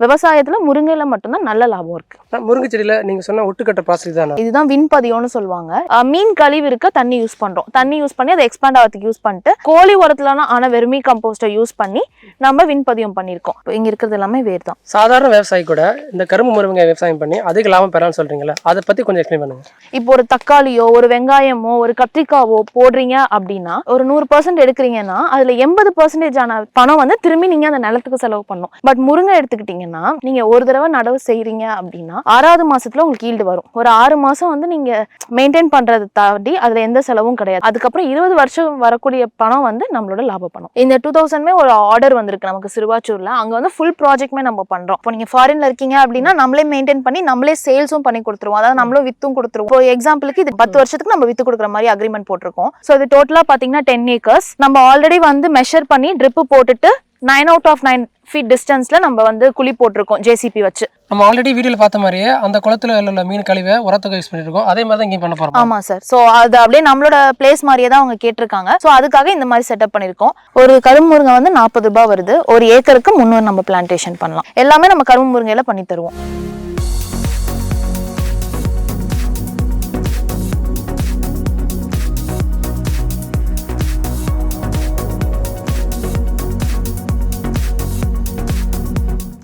விவசாயத்துல முருங்கையில மட்டும்தான் நல்ல லாபம் இருக்கு. முருங்கை செடியில நீங்க சொன்ன ஒட்டுக்கட்ட ப்ராசஸ் தானா? இதுதான் விண்பதியம்னு சொல்லுவாங்க. மீன் கழிவு இருக்க தண்ணி யூஸ் பண்றோம். தண்ணி யூஸ் பண்ணி அதை எக்ஸ்பேண்ட் ஆகிறதுக்கு யூஸ் பண்ணிட்டு கோழி உரத்துலான ஆன வெர்மி கம்போஸ்டை யூஸ் பண்ணி நம்ம விண்பதியம் பண்ணியிருக்கோம். இங்க இருக்கிறது எல்லாமே வேர் தான். சாதாரண விவசாயி கூட இந்த கரும்பு முருங்கை விவசாயம் பண்ணி அதிக லாபம் பெறலாம்னு சொல்றீங்களா? அதை பத்தி கொஞ்சம் எக்ஸ்பிளைன் பண்ணுங்க. இப்போ ஒரு தக்காளியோ ஒரு வெங்காயமோ ஒரு கத்திரிக்காவோ போடுறீங்க அப்படின்னா ஒரு 100% எடுக்கிறீங்கன்னா அதுல 80% ஆன பணம் வந்து திரும்பி நீங்க அந்த நிலத்துக்கு செலவு பண்ணும். பட் முருங்கை எடுத்துக்கிட்டீங்கன்னா நீங்க ஒரு தடவை நடவு செய்றீங்க அப்படின்னா 6வது மாசத்துல உங்களுக்கு ஈல்டு வரும். ஒரு 6 மாசம் வந்து நீங்க மெயின்டைன் பண்றதை தாண்டி அதுல எந்த செலவும் கிடையாது. அதுக்கப்புறம் 20 வருஷம் வரக்கூடிய பணம் வந்து நம்மளோட லாப பணம். இந்த 2000 ஒரு ஆர்டர் வந்திருக்கு நமக்கு சிறுவாச்சூர்ல. அங்க வந்து ஃபுல் ப்ராஜெக்ட்மே நம்ம பண்றோம். இப்போ நீங்க ஃபாரின்ல இருக்கீங்க அப்படின்னா நம்மளே மெயின்டைன் பண்ணி நம்மளே சேல்ஸும் பண்ணி கொடுத்துருவோம். அதாவது நம்மளும் வித்தும் கொடுத்துருவோம். இப்போ எக்ஸாம்பிளுக்கு இது 10 வருஷத்துக்கு நம்ம வித்து கொடுக்குற மாதிரி அக்ரிமெண்ட் போட்டிருக்கோம். ஸோ இது டோட்டலா பாத்தீங்கன்னா 10 ஏக்கர்ஸ். நம்ம ஆல்ரெடி வந்து மெஷர் பண்ணி ட்ரிப் போட்டுட்டு 9 out of 9 ஃபீட் டிஸ்டன்ஸ்ல நம்ம வந்து குழி போட்டிருக்கோம் ஜேசிபி வச்சு. நம்ம ஆல்ரெடி வீடியோல பார்த்த மாதிரியே அந்த குளத்துல உள்ள மீன் கழிவை உரத்துக்கு யூஸ் பண்ணிருக்கோம். அதே மாதிரி தான் இங்கே பண்ண போறோம். ஆமா சார். சோ அது அப்படியே நம்மளோட பிளேஸ் மாதிரியே தான் அவங்க கேட்டிருக்காங்க. சோ அதுக்காக இந்த மாதிரி செட்டப் பண்ணிருக்கோம். ஒரு கரும்பு முருங்கை வந்து 40 ரூபாய் வருது. ஒரு ஏக்கருக்கு 300 நம்ம பிளான்டேஷன் பண்ணலாம். எல்லாமே நம்ம கரும்பு முருங்கையில பண்ணி தருவோம்.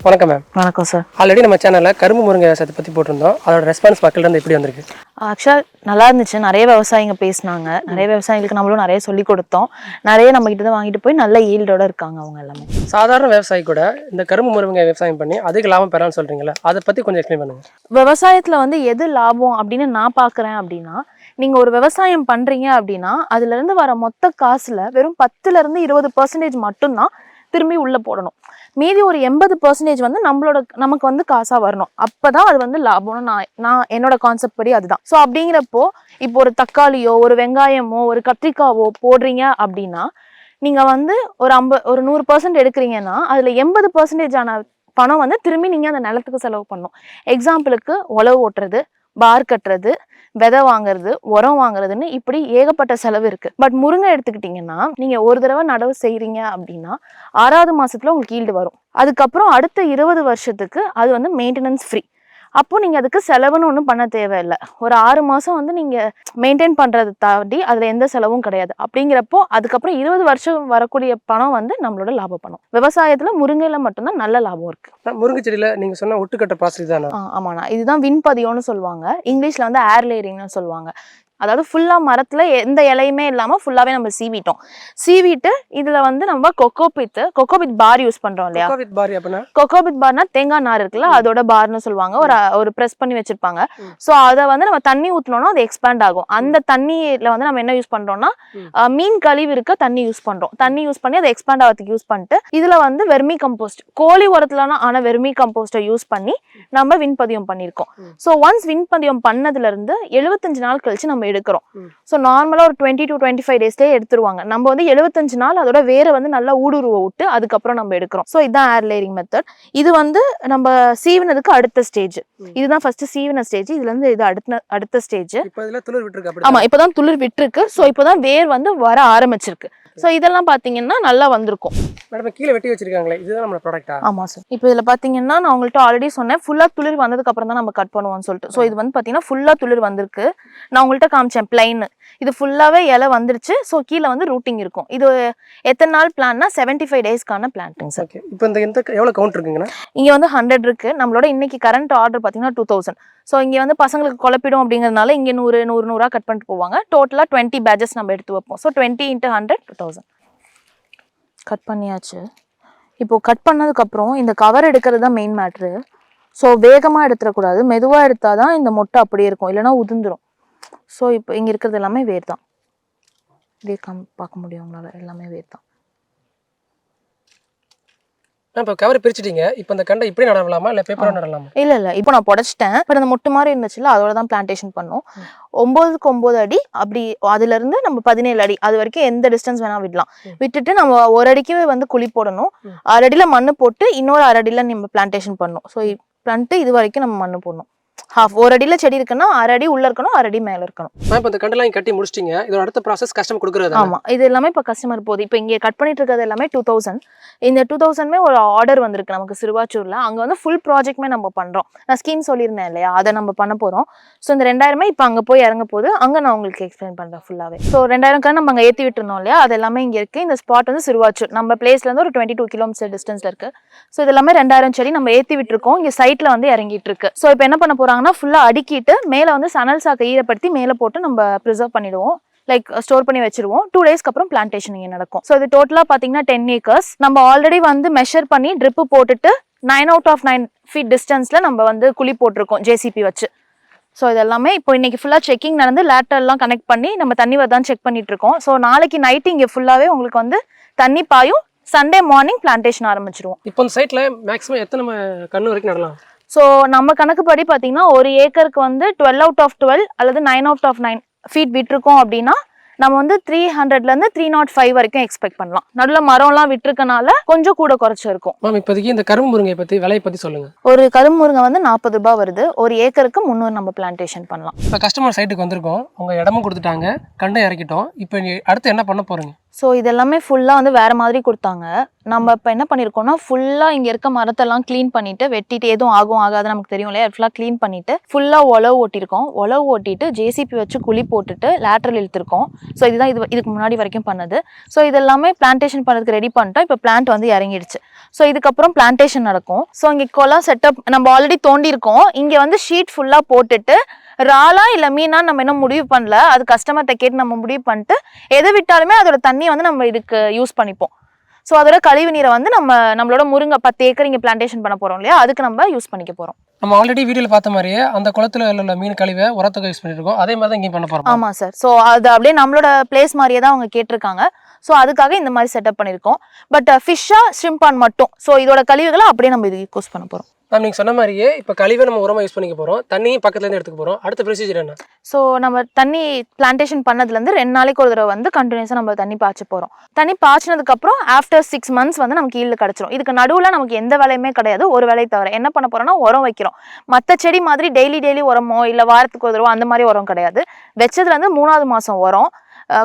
வணக்கம் மேம். வணக்கம் சார். ஆல்ரெடி நம்ம சேனல்ல கரும்பு முருங்கை விவசாயத்தை பத்தி போட்டிருந்தோம். அதோட ரெஸ்பான்ஸ் மக்கள்கிட்ட இருந்து எப்படி வந்திருக்கு? ஆக்சுவலா நல்லா இருந்துச்சு. நிறைய விவசாயிங்க பேசினாங்க. நிறைய விவசாயிகளுக்கு நம்மளும் நிறைய சொல்லி கொடுத்தோம். நிறைய நம்ம கிட்ட தான் வாங்கிட்டு போய் நல்ல ஈல்டோட இருக்காங்க அவங்க எல்லாமே. சாதாரண விவசாயி கூட இந்த கரும்பு முருங்கை விவசாயம் பண்ணி அதிக லாபம் பெறலாம்னு சொல்றீங்களா? அதை பத்தி கொஞ்சம் எக்ஸ்பிளைன் பண்ணுங்க. விவசாயத்துல வந்து எது லாபம் அப்படின்னு நான் பாக்குறேன் அப்படின்னா, நீங்க ஒரு விவசாயம் பண்றீங்க அப்படின்னா அதுல இருந்து வர மொத்த காசுல வெறும் 10ல இருந்து 20% மட்டும்தான் திரும்பி உள்ள போடணும். மீதி ஒரு 80% வந்து நமக்கு வந்து காசா வரணும். அப்பதான் அது வந்து லாபம்னு நான் என்னோட கான்செப்ட் படி அதுதான். ஸோ அப்படிங்கிறப்போ இப்போ ஒரு தக்காளியோ ஒரு வெங்காயமோ ஒரு கத்திரிக்காவோ போடுறீங்க அப்படின்னா நீங்க வந்து ஒரு 100% எடுக்கிறீங்கன்னா அதுல 80% ஆன பணம் வந்து திரும்பி நீங்க அந்த நிலத்துக்கு செலவு பண்ணும். எக்ஸாம்பிளுக்கு உழவு ஓட்டுறது, பார் கட்டுறது, விதை வாங்குறது, உரம் வாங்குறதுன்னு இப்படி ஏகப்பட்ட செலவு இருக்கு. பட் முருங்கை எடுத்துக்கிட்டீங்கன்னா நீங்க ஒரு தடவை நடவு செய்றீங்க அப்படின்னா 6வது மாசத்துல உங்களுக்கு ஈல்டு வரும். அதுக்கப்புறம் அடுத்த 20 வருஷத்துக்கு அது வந்து மெயின்டெனன்ஸ் ஃப்ரீ. அப்போ நீங்க அதுக்கு செலவுன்னு ஒன்றும் பண்ண தேவையில்லை. ஒரு 6 மாசம் வந்து நீங்க மெயின்டைன் பண்றதை தாண்டி அதுல எந்த செலவும் கிடையாது. அப்படிங்கிறப்போ அதுக்கப்புறம் 20 வருஷம் வரக்கூடிய பணம் வந்து நம்மளோட லாப பணம். விவசாயத்துல முருங்கையில மட்டும்தான் நல்ல லாபம் இருக்கு. முருங்கை செடியில நீங்க சொன்ன ஒட்டுக்கட்ட ப்ராசஸ் தானா? ஆமாண்ணா. இதுதான் விண்பதியம்னு சொல்லுவாங்க. இங்கிலீஷ்ல வந்து ஏர் லேயரிங்னு சொல்லுவாங்க. அதாவது ஃபுல்லா மரத்துல எந்த இலையுமே இல்லாம ஃபுல்லாவே நம்ம சீவிட்டு இதுல வந்து நம்ம கொக்கோபித் பார் யூஸ் பண்றோம் இல்லையா? கொக்கோபித் பார்னா தேங்காய் நார் இருக்குல்ல, அதோட பார்னு சொல்லுவாங்க. ஒரு பிரஸ் பண்ணி வச்சிருப்பாங்க. சோ அத வந்து நம்ம தண்ணி ஊத்தனோம்னா அது எக்ஸ்பேண்ட் ஆகும். அந்த தண்ணியில வந்து நம்ம என்ன யூஸ் பண்றோம்னா மீன் கழிவு இருக்க தண்ணி யூஸ் பண்றோம். தண்ணி யூஸ் பண்ணி அதை எக்ஸ்பேண்ட் ஆகிறதுக்கு யூஸ் பண்ணிட்டு இதுல வந்து வெர்மி கம்போஸ்ட், கோழி உரத்துலான ஆன வெர்மி கம்போஸ்டை யூஸ் பண்ணி நம்ம விண்பதியம் பண்ணிருக்கோம். சோ ஒன்ஸ் விண்பதியம் பண்ணதுல இருந்து 75 நாள் கழிச்சு நம்ம எடுக்கிறோம். சோ நார்மலா ஒரு 20 to 25 டேஸ்லயே எடுத்துருவாங்க. நம்ம வந்து 75 நாள் அதோட வேற வந்து நல்லா ஊடுருவ விட்டு அதுக்கப்புறம் நம்ம எடுக்கிறோம். சோ இதான் ஏர் லேயரிங் மெத்தட். இது வந்து நம்ம சீவினதுக்கு அடுத்த ஸ்டேஜ். இதுதான் ஃபர்ஸ்ட் சீவின ஸ்டேஜ். இதுல இருந்து இது அடுத்த ஸ்டேஜ். ஆமா, இப்பதான் துளிர் விட்டுருக்கு. சோ இப்பதான் வேர் வந்து வர ஆரம்பிச்சிருக்கு. சோ இதெல்லாம் பாத்தீங்கன்னா நல்லா வந்திருக்கும். மேடம் கீழ வெட்டி வச்சிருக்காங்களே, இதுதான் நம்ம ப்ராடக்ட்டா? ஆமா சார். இப்போ இதுல பாத்தீங்கன்னா நான் உங்கள்ட்ட ஆல்ரெடி சொன்னேன் ஃபுல்லா துளிர் வந்ததுக்கு அப்புறம் தான் நம்ம கட் பண்ணுவோம்னு சொல்லிட்டு. சோ இது வந்து பாத்தீங்கன்னா ஃபுல்லா துளிர் வந்திருக்கு. நான் உங்கள்ட்ட காமிச்சேன் பிளைன். இது ஃபுல்லாவே இலை வந்துருச்சு. சோ கீழ வந்து ரூட்டிங் இருக்கும். இது எத்தனை நாள் பிளான்னா 75 டேஸ்க்கான பிளான்டிங் சார். ஓகே. இப்போ இந்த எவ்வளவு கவுண்ட் இருக்குங்கனா? இங்க வந்து 100 இருக்கு. நம்மளோட இன்னைக்கு கரண்ட் ஆர்டர் பாத்தீங்கன்னா 2000. சோ இங்க வந்து பசங்களுக்கு குழப்பிடும் அப்படிங்கறதுனால இங்க 100 கட் பண்ணிட்டு போவாங்க. டோட்டலா 20 பேட்சஸ் நம்ம எடுத்து வைப்போம். சோ 20 × 100 2000. கட் பண்ணியாச்சு. இப்போ கட் பண்ணதுக்கு அப்புறம் இந்த கவர் எடுக்கிறது தான் மெயின் மேட்ரு. ஸோ வேகமா எடுத்துடக்கூடாது. மெதுவா எடுத்தாதான் இந்த மொட்டை அப்படியே இருக்கும், இல்லைன்னா உதிர்ந்துடும். ஸோ இப்போ இங்க இருக்கிறது எல்லாமே வேர் தான். இதே பார்க்க முடியும் உங்களால, எல்லாமே வேர் தான். இப்போ கவர் பிரிச்சிட்டீங்க. இப்போ இந்த கண்டை இப்படி நடலாமா இல்ல பேப்பரா நடலாமா? இல்ல இப்போ நான் புடைச்சிட்டேன். இப்போ அந்த மொட்டு மாதிரி இருந்துச்சுல, அதோட தான் பிளான்டேஷன் பண்ணோம். 9க்கு 9 அடி அப்படி, அதுல இருந்து நம்ம 17 அடி அது வரைக்கும் எந்த டிஸ்டன்ஸ் வேணா விடலாம். விட்டுட்டு நம்ம ஒரு அடிக்கு வந்து குழி போடணும். 6 அடியில மண்ணு போட்டு இன்னொரு 6 அடியில நம்ம பிளான்டேஷன் பண்ணணும். ஸோ பண்ணிட்டு இது வரைக்கும் நம்ம மண்ணு போடணும். ஹாஃப் ஒரு அடியில் செடி இருக்குன்னா 1/2 அடி உள்ள இருக்கணும், 1/2 அடி மேலே இருக்கணும். இப்போ இந்த கண்டெல்லாம் கட்டி முடிச்சிட்டீங்க, இதோட அடுத்த ப்ராசஸ் கஸ்டமர் கொடுக்குறது. ஆமாம், இது எல்லாமே இப்போ கஸ்டமர் போகுது. இப்போ இங்கே கட் பண்ணிட்டு இருக்கிறது எல்லாமே 2000. இந்த 2000மே ஒரு ஆர்டர் வந்திருக்கு நமக்கு சிறுவாச்சூரில். அங்கே வந்து ஃபுல் ப்ராஜெக்ட்மே நம்ம பண்ணுறோம். நான் ஸ்கீம் சொல்லியிருந்தேன் இல்லையா, அதை நம்ம பண்ண போகிறோம். ஸோ இந்த 2000மே இப்போ அங்கே போய் இறங்க போது, அங்கே நான் உங்களுக்கு எக்ஸ்பிளைன் பண்ணுறேன் ஃபுல்லாகவே. ஸோ 2000 நம்ம அங்கே ஏற்றி விட்டுருந்தோம் இல்லையா, அது எல்லாமே இங்கே இருக்குது. இந்த ஸ்பாட் வந்து சிறுவாச்சூர் நம்ம பிளேஸ்லேருந்து ஒரு 22 கிலோமீட்டர் டிஸ்டன்ஸில் இருக்குது. ஸோ இது எல்லாமே 2000 செடி நம்ம ஏற்றி விட்டுருக்கோம். இங்கே சைட்டில் வந்து இறங்கிட்டு இருக்கு. ஸோ இப்போ என்ன பண்ண போகிறாங்கன்னா ஃபுல்லாக அடுக்கிட்டு மேலே வந்து சணல் சாக்கை ஈரப்படுத்தி மேலே போட்டு நம்ம ப்ரிசர்வ் பண்ணிடுவோம். லைக் ஸ்டோர் பண்ணி வச்சிருவோம். 2 டேஸ்க்கு அப்புறம் பிளான்டேஷன் இங்கே நடக்கும். ஸோ இது டோட்டலாக பார்த்தீங்கன்னா 10 acres. நம்ம ஆல்ரெடி வந்து மெஷர் பண்ணி ட்ரிப்பு போட்டுட்டு 9 out of 9 feet டிஸ்டன்ஸில் நம்ம வந்து குழி போட்டிருக்கோம் ஜேசிபி வச்சு. ஸோ இதெல்லாமே இப்போ இன்னைக்கு ஃபுல்லாக செக்கிங் நடந்து லேட்டர்லாம் கனெக்ட் பண்ணி நம்ம தண்ணி வருதான்னு செக் பண்ணிட்டு இருக்கோம். ஸோ நாளைக்கு நைட்டு இங்கே ஃபுல்லாகவே உங்களுக்கு வந்து தண்ணி பாயும். சண்டே மார்னிங் பிளான்டேஷன் ஆரம்பிச்சிருவோம். இப்போ இந்த சைட்டில் மேக்ஸிமம் எத்தனை கன்று வரைக்கும் நடலாம்? ஸோ நம்ம கணக்குப்படி பார்த்தீங்கன்னா ஒரு ஏக்கருக்கு வந்து 12 out of 12 அல்லது 9 out of 9 feet விட்டுருக்கோம் அப்படின்னா நம்ம வந்து 300லேருந்து 305 வரைக்கும் எக்ஸ்பெக்ட் பண்ணலாம். நடுவில் மரம்லாம் விட்டுருக்கனால கொஞ்சம் கூட குறைச்சி இருக்கும். மேம் இப்போதைக்கு இந்த கரும்பு முருங்கை பற்றி விலையை பற்றி சொல்லுங்கள். ஒரு கரும்பு முருங்கை வந்து 40 ரூபாய் வருது. ஒரு ஏக்கருக்கு 300 நம்ம பிளான்டேஷன் பண்ணலாம். இப்போ கஸ்டமர் சைட்டுக்கு வந்திருக்கோம், உங்கள் இடமும் கொடுத்துட்டாங்க, கண்டும் இறக்கிட்டோம். இப்போ அடுத்து என்ன பண்ண போகிறீங்க? ஸோ இதெல்லாமே ஃபுல்லாக வந்து வேறு மாதிரி கொடுத்தாங்க. நம்ம இப்போ என்ன பண்ணியிருக்கோம்னா ஃபுல்லாக இங்கே இருக்க மரத்தெல்லாம் க்ளீன் பண்ணிவிட்டு வெட்டிட்டு எதுவும் ஆகாது நமக்கு தெரியும் இல்லையா, ஃபுல்லாக க்ளீன் பண்ணிவிட்டு ஃபுல்லாக உழவு ஓட்டியிருக்கோம். உழவு ஓட்டிட்டு ஜேசிபி வச்சு குழி போட்டுட்டு லேட்ரல் இழுத்துருக்கோம். ஸோ இதுதான் இதுக்கு முன்னாடி வரைக்கும் பண்ணது. ஸோ இதெல்லாமே பிளான்டேஷன் பண்ணுறதுக்கு ரெடி பண்ணிட்டோம். இப்போ பிளான்ட் வந்து இறங்கிடுச்சு. ஸோ இதுக்கப்புறம் பிளான்டேஷன் நடக்கும். ஸோ இங்கே கொலாம் செட்டப் நம்ம ஆல்ரெடி தோண்டியிருக்கோம். இங்கே வந்து ஷீட் ஃபுல்லாக போட்டுட்டு ராலா இல்லை மீனா நம்ம இன்னும் முடிவு பண்ணல, அது கஸ்டமர்கிட்ட கேட்டு நம்ம முடிவு பண்ணிட்டு எதை விட்டாலுமே அதோட தண்ணி வந்து நம்ம இதுக்கு யூஸ் பண்ணிப்போம். ஸோ அதோட கழிவு நீரை வந்து நம்மளோட முருங்கை 10 ஏக்கர் இங்கே பிளான்டேஷன் பண்ண போகிறோம் இல்லையா, அதுக்கு நம்ம யூஸ் பண்ணிக்க போகிறோம். நம்ம ஆல்ரெடி வீடியோவில் பார்த்த மாதிரியே அந்த குளத்துல உள்ள மீன் கழிவை உரத்துக்கு யூஸ் பண்ணியிருக்கோம். அதே மாதிரி தான் இங்கே பண்ண போகிறோம். ஆமாம் சார். ஸோ அது அப்படியே நம்மளோட பிளேஸ் மாதிரியே தான் அவங்க கேட்டிருக்காங்க. ஸோ அதுக்காக இந்த மாதிரி செட்டப் பண்ணியிருக்கோம். பட் ஃபிஷ்ஷாக ஷ்ரிம்பான் மட்டும். ஸோ இதோட கழிவுகளை அப்படியே நம்ம இது யூஸ் பண்ண போகிறோம். மேம் நீங்கள் சொன்ன மாதிரியே இப்போ கழிவை நம்ம உரமாக யூஸ் பண்ணிக்க போகிறோம், தண்ணியும் பக்கத்துலேருந்து எடுத்துக்க போகிறோம். அடுத்த ப்ரொசீஜர் என்ன? ஸோ நம்ம தண்ணி பிளான்டேஷன் பண்ணதுலேருந்து 2 நாளைக்கு ஒரு தடவை வந்து கண்டினியூஸாக நம்ம தண்ணி பாய்ச்ச போகிறோம். தண்ணி பாய்ச்சினதுக்கப்புறம் ஆஃப்டர் 6 months வந்து நமக்கு ஈல்டு கிடச்சிரும். இதுக்கு நடுவில் நமக்கு எந்த வேலையுமே கிடையாது, ஒரு வேலையை தவிர. என்ன பண்ண போகிறோம்னா உரம் வைக்கிறோம். மற்ற செடி மாதிரி டெய்லி உரமோ இல்லை வாரத்துக்கு ஒரு தடவை அந்த மாதிரி உரம் கிடையாது. வச்சதுலேருந்து 3வது மாதம் உரம்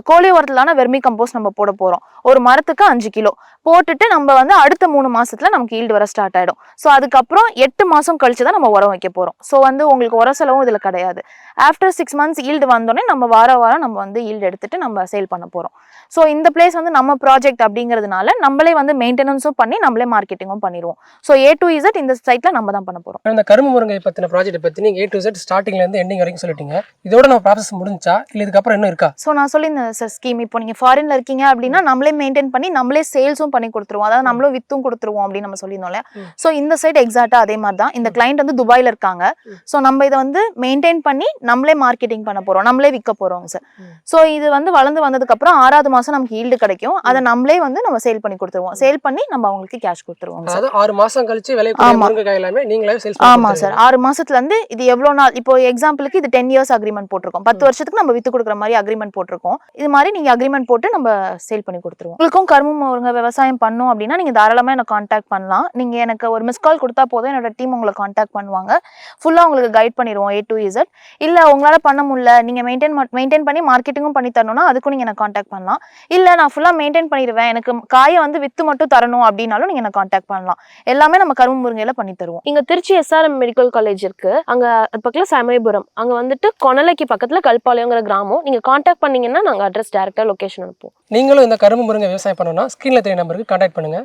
கோழி உரத்துலான வெர்மி கம்போஸ்ட் நம்ம போட போகிறோம். ஒரு மரத்துக்கு 5 கிலோ போட்டுட்டு நம்ம வந்து அடுத்த 3 மாசத்துல நமக்கு ஈல்டு வர ஸ்டார்ட் ஆகிடும். ஸோ அதுக்கப்புறம் 8 மாதம் கழிச்சு தான் நம்ம உரம் வைக்க போகிறோம். ஸோ வந்து உங்களுக்கு உர செலவும் இதில் கிடையாது. ஆஃப்டர் 6 months ஈல்டு வந்தோடனே நம்ம வாரம் நம்ம வந்து ஈல்டு எடுத்துட்டு நம்ம சேல் பண்ண போகிறோம். ஸோ இந்த பிளேஸ் வந்து நம்ம ப்ராஜெக்ட் அப்படிங்கிறதுனால நம்மளே வந்து மெயின்டெனன்ஸும் பண்ணி நம்மளே மார்க்கெட்டிங்கும் பண்ணிடுவோம். ஸோ A to Z இந்த சைட்டில் நம்ம தான் பண்ண போகிறோம். இந்த கரும்பு முருங்கை பற்றின ப்ராஜெக்ட் பற்றி நீங்கள் A to Z ஸ்டார்டிங்லேருந்து எண்டிங் வரைக்கும் சொல்லிட்டீங்க. இதோட நம்ம ப்ராசஸ் முடிஞ்சா இல்லை இதுக்கப்புறம் இன்னும் இருக்கா? ஸோ நான் சொல்லியிருந்தேன் சார் ஸ்கீம். இப்போ நீங்கள் ஃபாரின்ல இருக்கீங்க அப்படின்னா நம்மளே மெயின்டைன் பண்ணி நம்மளே சேல்ஸும் பண்ணி கொடுத்துருவோம். அதாவது நம்மளும் வித்தும் கொடுத்துருவோம் அப்படின்னு நம்ம சொல்லியிருந்தோம் இல்லையா. ஸோ இந்த சைட் எக்ஸாக்டா அதே மாதிரி தான். இந்த கிளைண்ட் வந்து துபாயில் இருக்காங்க. ஸோ நம்ம இதை வந்து மெயின்டைன் பண்ணி நம்மளே மார்க்கெட்டிங் பண்ண போகிறோம், நம்மளே விற்க போகிறோம் சார். ஸோ இது வந்து வளர்ந்து வந்ததுக்கப்புறம் 6வது மாதம் நமக்கு ஈல்டு கிடைக்கும். அதை நம்மளே வந்து நம்ம சேல் பண்ணி கொடுத்துருவோம். சேல் பண்ணி நம்ம அவங்களுக்கு கேஷ் கொடுத்துருவோம். அதாவது 6 மாதம் கழிச்சு முருங்கைக்காய் எல்லாமே நீங்களே சேல்ஸ். ஆமாம் சார். 6 மாசத்துல இருந்து இது எவ்வளோ நாள், இப்போ எக்ஸாம்பிளுக்கு இது 10 years அக்ரிமெண்ட் போட்டிருக்கோம். 10 வருஷத்துக்கு நம்ம வித்து கொடுக்குற மாதிரி அக்ரிமெண்ட் போட்டிருக்கோம். இது மாதிரி நீங்க அக்ரிமெண்ட் போட்டு நம்ம சேல் பண்ணி கொடுத்துருவோம். உங்களுக்கும் கரும்பு முருங்கை விவசாயம் பண்ணும் அப்படின்னா நீங்க தாராளமாக எனக்கு கான்டாக்ட் பண்ணலாம். நீங்க எனக்கு ஒரு மிஸ் கால் கொடுத்தா போதும், என்னோட டீம் உங்களை கான்டாக்ட் பண்ணுவாங்க. ஃபுல்லாக உங்களுக்கு கைட் பண்ணிடுவோம் A to Z. இல்லை உங்களால் பண்ண முடியல, நீங்கள் மெயின்டைன் பண்ணி மார்க்கெட்டிங்கும் பண்ணி தரணும்னா அதுக்கும் நீங்கள் எனக்கு கான்டாக்ட் பண்ணலாம். இல்லை நான் ஃபுல்லாக மெயின்டைன் பண்ணிடுவேன், எனக்கு காயை வந்து வித்து மட்டும் தரணும் அப்படின்னாலும் நீங்கள் எனக்கு கான்டாக்ட் பண்ணலாம். எல்லாமே நம்ம கரும்பு முருங்கையில பண்ணி தருவோம். இங்க திருச்சி SRM மெடிக்கல் காலேஜ் இருக்கு, அங்க பக்கத்துல சமயபுரம், அங்க வந்துட்டு கொனலைக்கு பக்கத்துல கல்பாளையங்கிற கிராமம். நீங்க கான்டாக்ட் பண்ணீங்கன்னா நாங்க அட்ரஸ் டைரக்டா லொகேஷன் அனுப்புவோம். நீங்களும் இந்த கரும்பு முருங்கை விவசாயம் பண்ணணும்னா ஸ்கிரீன்ல தெரிய நம்பருக்கு கான்டாக்ட் பண்ணுங்க.